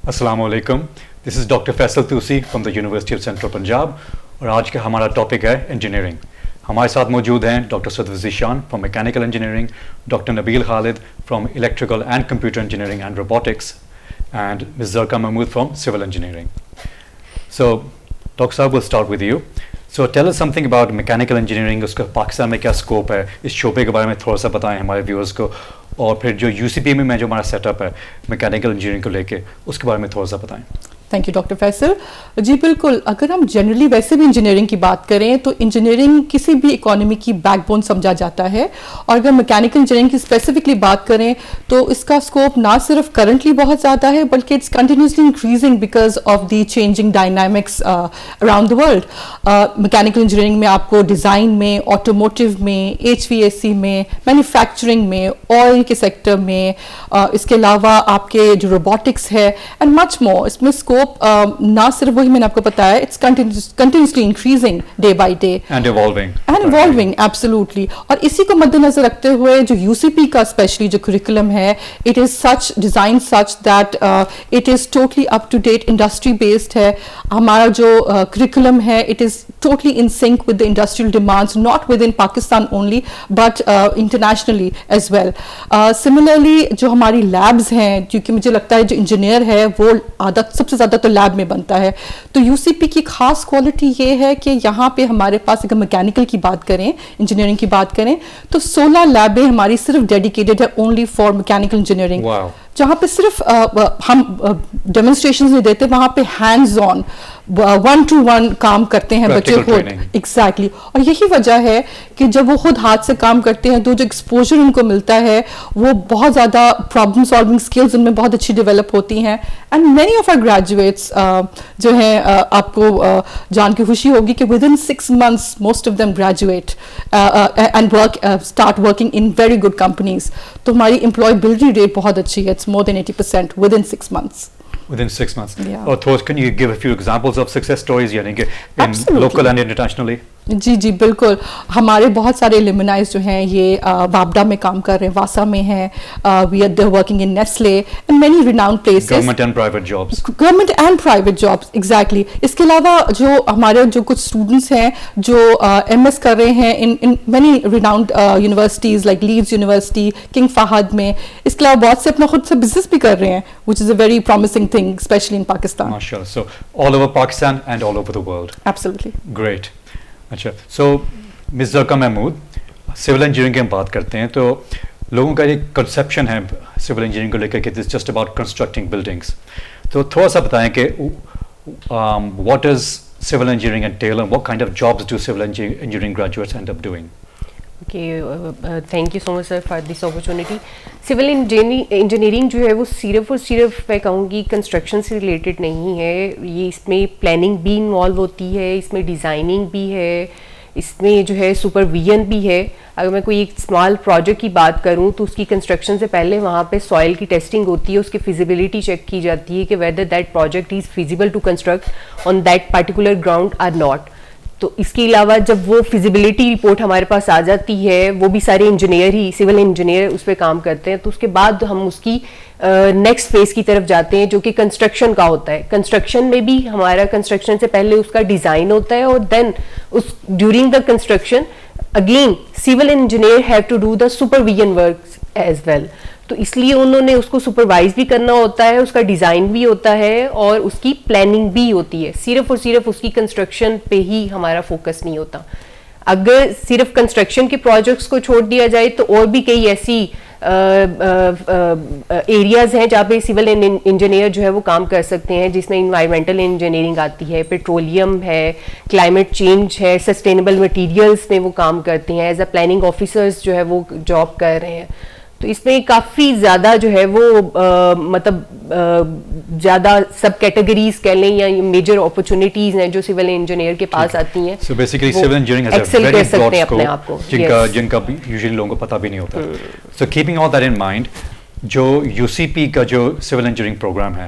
السلام علیکم. This is doctor Faisal Tusi from the university of central Punjab اور آج کا ہمارا ٹاپک ہے انجینئرنگ. ہمارے ساتھ موجود ہیں doctor Sadr Zeeshan from mechanical engineering, doctor Nabeel Khalid from electrical and computer engineering and robotics, and miss Zarqa Mahmood from civil engineering. So doctor صاحب will start with you. So tell us something about mechanical engineering, اس کا پاکستان میں کیا scope ہے, اس شعبے کے بارے میں تھوڑا سا بتائیں ہمارے ویورز کو, اور پھر جو یو سی پی میں جو ہمارا سیٹ اپ ہے میکینیکل انجینئرنگ کو لے کے اس کے بارے میں تھوڑا سا بتائیں. Thank you doctor Faisal. جی بالکل, اگر ہم جنرلی ویسے بھی انجینئرنگ کی بات کریں تو انجینئرنگ کسی بھی اکانومی کی بیک بون سمجھا جاتا ہے, اور اگر میکینیکل انجینئرنگ کی اسپیسیفکلی بات کریں تو اس کا اسکوپ نہ صرف کرنٹلی بہت زیادہ ہے بلکہ it's continuously increasing because of the changing dynamics around the world. Mechanical engineering میں آپ کو ڈیزائن میں, آٹوموٹیو میں, ایچ وی ایس سی میں, مینوفیکچرنگ میں, آئل کے سیکٹر میں, اس کے علاوہ آپ کے جو روبوٹکس ہے اینڈ مچ مور, اس میں اسکوپ نہ صرف وہی میں نے آپ کو بتایا, it's continuously increasing day by day and evolving absolutely. اور اسی کو مد نظر رکھتے ہوئے جو یو سی پی کا اسپیشلی جو کریکولم ہے, it is such designed such that it is totally up to date, industry based ہے. ہمارا جو کریکولم ہے it is totally in sync with the industrial demands, not within Pakistan only but internationally as well. Similarly جو ہماری labs ہیں, کیونکہ مجھے لگتا ہے جو انجینئر ہے وہ عادت سب سے زیادہ تو لیب میں بنتا ہے, تو یو سی پی کی خاص کوالٹی یہ ہے کہ یہاں پہ ہمارے پاس اگر میکینیکل کی بات کریں, انجینئرنگ کی بات کریں تو 16 لیبیں ہماری صرف ڈیڈیکیٹڈ ہے اونلی فار میکینیکل انجینئرنگ, جہاں پہ صرف ہم ڈیمونسٹریشنز نہیں دیتے, وہاں پہ ہینڈز آن 1-to-1 کام کرتے ہیں بچے خود. ایگزیکٹلی, اور یہی وجہ ہے کہ جب وہ خود ہاتھ سے کام کرتے ہیں تو جو ایکسپوجر ان کو ملتا ہے وہ بہت زیادہ پرابلم سالونگ اسکلز ان میں بہت اچھی ڈیولپ ہوتی ہیں. And many of our graduates جو ہیں, آپ کو جان کے خوشی ہوگی کہ within 6 months most of them graduate and start working in very good companies. تو ہماری امپلائبلٹی ریٹ بہت اچھی ہے, it's more than 80% within 6 months. Within 6 months. Yeah. Or can you give a few examples of success stories, yani in local and internationally? جی جی بالکل. ہمارے بہت سارے لیمنائز جو ہیں یہ وابڈا میں کام کر رہے ہیں, واسا میں ہیں, we are working in Nestle and many renowned places. Government and private jobs. Exactly. اس کے علاوہ جو ہمارے جو کچھ اسٹوڈنٹس ہیں جو ایم ایس کر رہے ہیں in many renowned universities like Leeds University, King Fahd میں. اس کے علاوہ بہت سے اپنا خود سے بزنس بھی کر رہے ہیں which is a very promising thing especially in Pakistan. MashaAllah. So all over Pakistan and all over the world. Absolutely. Great. اچھا, سو مس زرقا محمود, سول انجینئرنگ کی ہم بات کرتے ہیں تو لوگوں کا ایک کنسیپشن ہے سول انجینئرنگ کو لے کر کہ this just about constructing buildings. تو تھوڑا سا بتائیں کہ what is civil engineering entail and what kind of jobs do civil engineering graduates end up doing. Okay, thank you so much sir for this opportunity. Civil engineering جو ہے وہ صرف اور صرف میں کہوں گی کنسٹرکشن سے ریلیٹڈ نہیں ہے. یہ اس میں پلاننگ بھی انوالو ہوتی ہے, اس میں ڈیزائننگ بھی ہے, اس میں جو ہے سپرویژن بھی ہے. اگر میں کوئی ایک اسمال پروجیکٹ کی بات کروں تو اس کی کنسٹرکشن سے پہلے وہاں پہ سوائل کی ٹیسٹنگ ہوتی ہے, اس کی فیزیبلٹی چیک کی جاتی ہے کہ whether that project is feasible to construct on that particular ground or not. تو اس کے علاوہ جب وہ فیزیبلٹی رپورٹ ہمارے پاس آ جاتی ہے, وہ بھی سارے انجینئر ہی سول انجینئر اس پہ کام کرتے ہیں, تو اس کے بعد ہم اس کی نیکسٹ فیز کی طرف جاتے ہیں جو کہ کنسٹرکشن کا ہوتا ہے. کنسٹرکشن میں بھی ہمارا کنسٹرکشن سے پہلے اس کا ڈیزائن ہوتا ہے, اور then as during the construction again civil engineer have to do the supervision works as well. تو اس لیے انہوں نے اس کو سپروائز بھی کرنا ہوتا ہے, اس کا ڈیزائن بھی ہوتا ہے, اور اس کی پلاننگ بھی ہوتی ہے. صرف اور صرف اس کی کنسٹرکشن پہ ہی ہمارا فوکس نہیں ہوتا. اگر صرف کنسٹرکشن کے پروجیکٹس کو چھوڑ دیا جائے تو اور بھی کئی ایسی ایریاز ہیں جہاں پہ سول انجینئر جو ہے وہ کام کر سکتے ہیں, جس میں انوائرمنٹل انجینئرنگ آتی ہے, پیٹرولیم ہے, کلائمیٹ چینج ہے, سسٹینیبل مٹیریلس میں وہ کام کرتے ہیں, ایز اے پلاننگ آفیسرز جو ہے وہ جاب کر رہے ہیں. تو اس میں کافی زیادہ جو ہے وہ مطلب زیادہ سب کیٹیگریز کہہ لیں یا میجر اپرچونیٹیز ہیں جو سول انجینئر کے پاس آتی ہیں. So basically civil engineering has a very broad scope جن کا یوزلی لوگوں کو پتہ بھی نہیں ہوتا. So keeping all that in mind, جو یو سی پی کا جو سول انجینئرنگ پروگرام ہے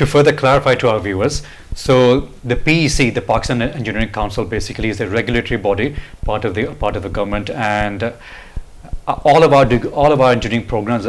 to further clarify to our viewers, so the PEC, the Pakistan Engineering Council, basically is a regulatory body, part of the government, and all of our engineering programs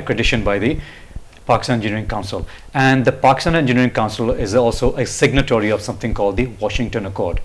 accreditation by the Pakistan Engineering Council, and the Pakistan Engineering Council is also a signatory of something called the Washington Accord,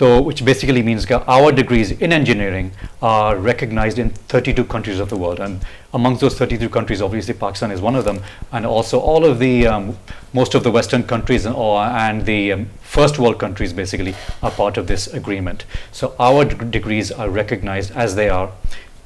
So, which basically means that our degrees in engineering are recognized in 32 countries of the world, and amongst those 32 countries, obviously Pakistan is one of them, and also all of the most of the Western countries and the first world countries basically are part of this agreement. So our degrees are recognized as they are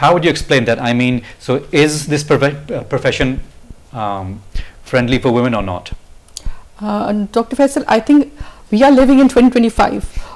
how would you explain that? I mean, so is this profession friendly for women or not? Dr. Faisal, I think we are living in 2025.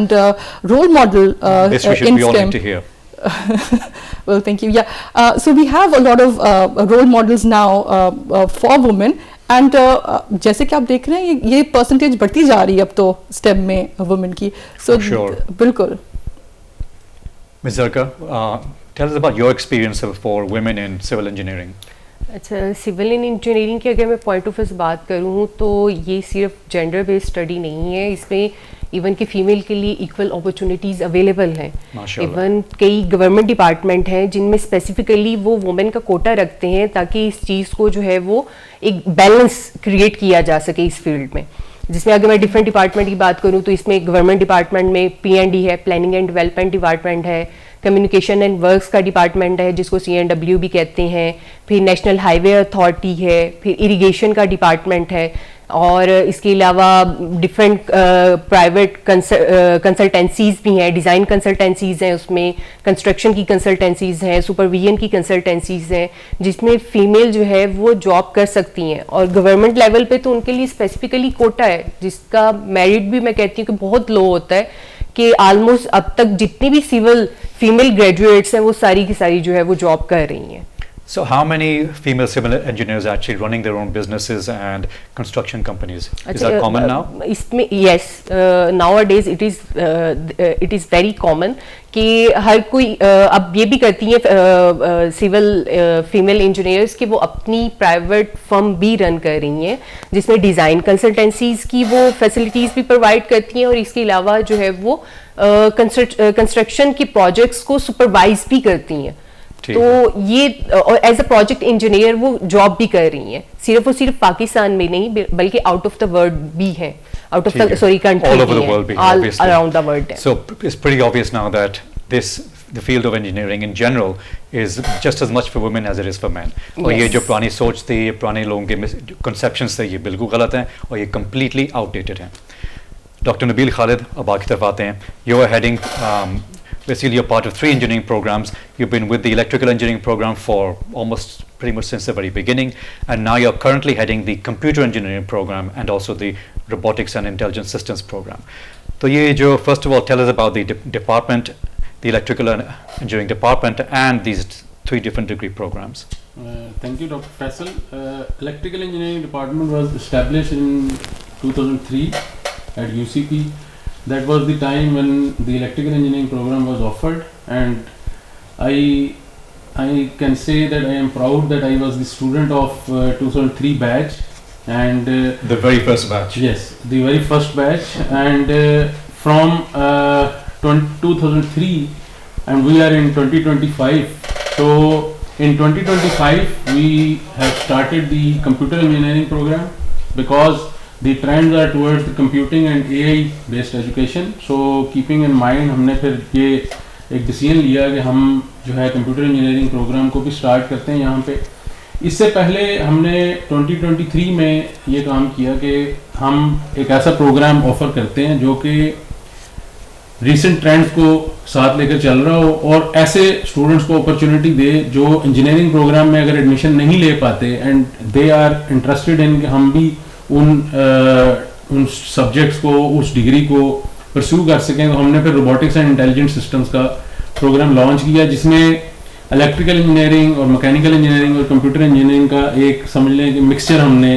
and role model in STEM. Well, thank you. Yeah, so we have a lot of role models now for women, and جیسے کہ آپ دیکھ رہے ہیں یہ percentage بڑھتی جا رہی ہے اب تو اسٹیم میں وومن کی. سو بالکل. Ms. Zarka, tell us about your experience for women in civil engineering. اچھا, سول انجینئرنگ کی اگر میں پوائنٹ آف ویو سے بات کروں تو یہ صرف جینڈر بیسڈ اسٹڈی نہیں ہے, اس میں ایون کہ فیمیل کے لیے ایکول اپرچونیٹیز اویلیبل ہیں. ایون کئی گورنمنٹ ڈپارٹمنٹ ہیں جن میں اسپیسیفکلی وہ وومن کا کوٹا رکھتے ہیں تاکہ اس چیز کو جو ہے وہ ایک بیلنس کریٹ کیا جا سکے اس فیلڈ میں. جس میں اگر میں ڈفرینٹ ڈپارٹمنٹ کی بات کروں تو اس میں گورنمنٹ ڈپارٹمنٹ میں P&D ہے, پلاننگ اینڈ ڈیولپمنٹ ڈپارٹمنٹ ہے, کمیونیکیشن اینڈ ورکس کا ڈپارٹمنٹ ہے جس کو C&W بھی کہتے ہیں, پھر نیشنل ہائی وے اتھارٹی ہے, پھر اریگیشن کا ڈپارٹمنٹ ہے, اور اس کے علاوہ ڈفرینٹ پرائیویٹ کنسلٹنسیز بھی ہیں, ڈیزائن کنسلٹنسیز ہیں, اس میں کنسٹرکشن کی کنسلٹنسیز ہیں, سپرویژن کی کنسلٹنسیز ہیں جس میں فیمیل جو ہے وہ جاب کر سکتی ہیں. اور گورنمنٹ لیول پہ تو ان کے لیے اسپیسیفکلی کوٹا ہے جس کا میرٹ بھی میں کہتی ہوں کہ بہت لو ہوتا ہے, کہ آلموسٹ اب تک جتنی بھی سول فیمیل گریجویٹس ہیں وہ ساری کی ساری جو ہے وہ جاب کر رہی ہیں. So how many female civil engineers are actually running their own businesses and construction companies? Is that common now? Yes, nowadays it is very common کہ ہر کوئی اب یہ بھی کرتی ہیں سول فیمیل انجینئرس کہ وہ اپنی پرائیویٹ فرم بھی رن کر رہی ہیں جس میں ڈیزائن کنسلٹنسیز کی وہ فیسلٹیز بھی پرووائڈ کرتی ہیں, اور اس کے علاوہ جو ہے وہ کنسٹرکشن کے پروجیکٹس کو سپروائز بھی کرتی ہیں. تو یہ ایز اے پروجیکٹ انجینئر وہ جاب بھی کر رہی ہیں, صرف اور صرف پاکستان میں نہیں بلکہ آؤٹ آف دا ورلڈ بھی ہیں, out of the sorry country, all around the world. So it's pretty obvious now that the field of engineering in general is just as much for women as it is for men. اور یہ جو پرانی سوچ تھی, یہ پرانے لوگوں کے conceptions تھے, یہ بالکل غلط ہیں اور یہ completely outdated ہیں. Dr. Nabil Khalid, اب آپ کی طرف آتے ہیں. You are heading basically you're part of 3 engineering programs. You've been with the electrical engineering program for almost pretty much since the very beginning, and now you're currently heading the computer engineering program and also the robotics and intelligent systems program. So ye jo, first of all, tell us about the department, the electrical and engineering department, and these 3 different degree programs. Thank you, Dr. Faisal. Electrical engineering department was established in 2003 at UCP. That was the time when the electrical engineering program was offered, and I can say that I am proud that I was the student of 2003 batch, and the very first batch. Yes, the very first batch, and from 2003, and we are in 2025. So in 2025 we have started the computer engineering program because the trends are towards the computing and AI based education. So keeping in mind ہم نے پھر یہ ایک decision لیا کہ ہم جو ہے کمپیوٹر انجینئرنگ پروگرام کو بھی اسٹارٹ کرتے ہیں یہاں پہ. اس سے پہلے ہم نے 2023 میں یہ کام کیا کہ ہم ایک ایسا پروگرام آفر کرتے ہیں جو کہ ریسنٹ ٹرینڈس کو ساتھ لے کر چل رہا ہو اور ایسے اسٹوڈنٹس کو اپرچونیٹی دے جو انجینئرنگ پروگرام میں اگر ایڈمیشن نہیں لے پاتے and they are interested in کہ ہم بھی ان سبجیکٹس کو اس ڈگری کو پرسیو کر سکیں. تو ہم نے پھر روبوٹکس اینڈ انٹیلیجنٹ سسٹمس کا پروگرام لانچ کیا جس میں الیکٹریکل انجینئرنگ اور میکینیکل انجینئرنگ اور کمپیوٹر انجینئرنگ کا ایک سمجھ لیں کہ مکسچر ہم نے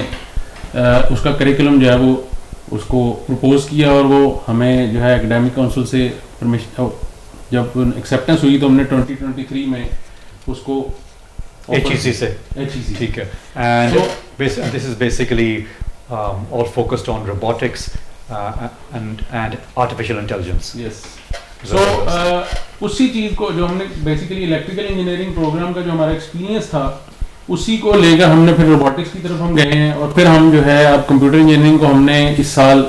اس کا کریکولم جو ہے وہ اس کو پرپوز کیا, اور وہ ہمیں جو ہے اکیڈیمک کونسل سے پرمیشن جب ایکسیپٹنس ہوئی تو ہم نے 2023 میں اس کو HEC سے. ٹھیک ہے. And this is basically all focused on robotics and artificial intelligence. Yes. So اسی چیز کو جو ہم نے بیسیکلی الیکٹریکل انجینئرنگ پروگرام کا جو ہمارا ایکسپیرینس تھا اسی کو لے کر ہم نے پھر روبوٹکس کی طرف ہم گئے ہیں, اور پھر ہم جو ہے اب کمپیوٹر انجینئرنگ کو ہم نے اس سال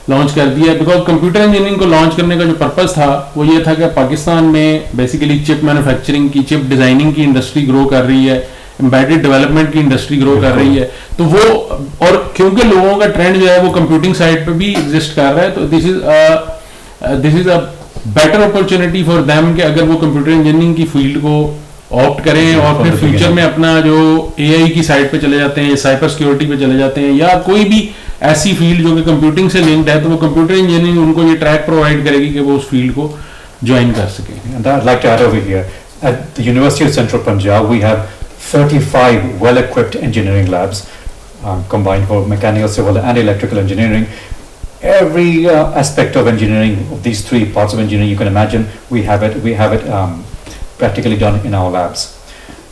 لانچ کر دیا. بیکاز کمپیوٹر انجینئرنگ کو لانچ کرنے کا جو پرپز تھا وہ یہ تھا کہ پاکستان میں بیسیکلی چپ مینوفیکچرنگ کی, چپ ڈیزائننگ کی انڈسٹری گرو کر رہی ہے, امبیڈڈ ڈیولپمنٹ کی انڈسٹری گرو کر رہی ہے. تو وہ اور کیونکہ لوگوں کا ٹرینڈ جو ہے وہ کمپیوٹنگ سائڈ پہ بھی ایگزسٹ کر رہا ہے, تو this is a better opportunity for them کہ اگر وہ کمپیوٹر انجینئرنگ کی فیلڈ کو آپٹ کریں اور پھر فیوچر میں اپنا جو اے آئی کی سائڈ پہ چلے جاتے ہیں, سائبر سیکورٹی پہ چلے جاتے ہیں, یا کوئی بھی ایسی فیلڈ جو کہ کمپیوٹنگ سے لنکڈ ہے, تو وہ کمپیوٹر انجینئرنگ ان کو یہ ٹریک پرووائڈ کرے گی کہ وہ اس فیلڈ کو جوائن کر سکیں. I'd like to add over here, at the University of Central Punjab we have 35 well-equipped engineering labs. combined for mechanical, civil and electrical engineering. Every aspect of engineering, of these three parts of engineering you can imagine, we have it practically done in our labs.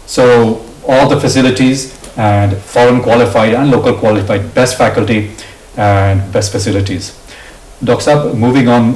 So all the facilities and foreign qualified and local qualified, best faculty and best facilities. Dr. Saab, moving on,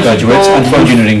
graduates and for engineering.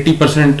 80%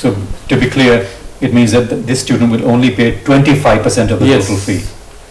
So to be clear, it means that this student will only pay 25% of the total fee.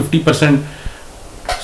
50%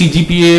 CGPA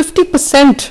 50%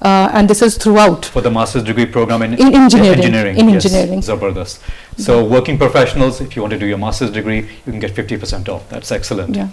And this is throughout. For the master's degree program in engineering. Yes, Zabardast. So working professionals, if you want to do your master's degree, you can get 50% off. That's excellent. Yeah.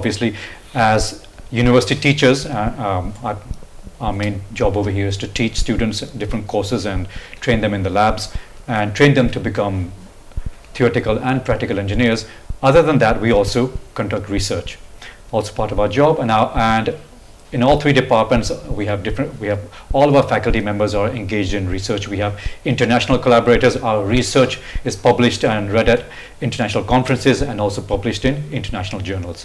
Obviously, as university teachers, our main job over here is to teach students different courses and train them in the labs and train them to become theoretical and practical engineers. Other than that, we also conduct research. Also part of our job, and in all 3 departments we have all of our faculty members are engaged in research. We have international collaborators. Our research is published and read at international conferences and also published in international journals.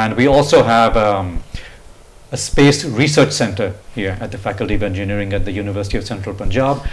And we also have a space research center here at the Faculty of Engineering at the University of Central Punjab.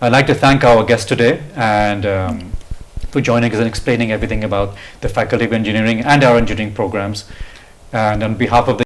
I'd like to thank our guest today and for joining us and explaining everything about the Faculty of Engineering and our engineering programs. And on behalf of the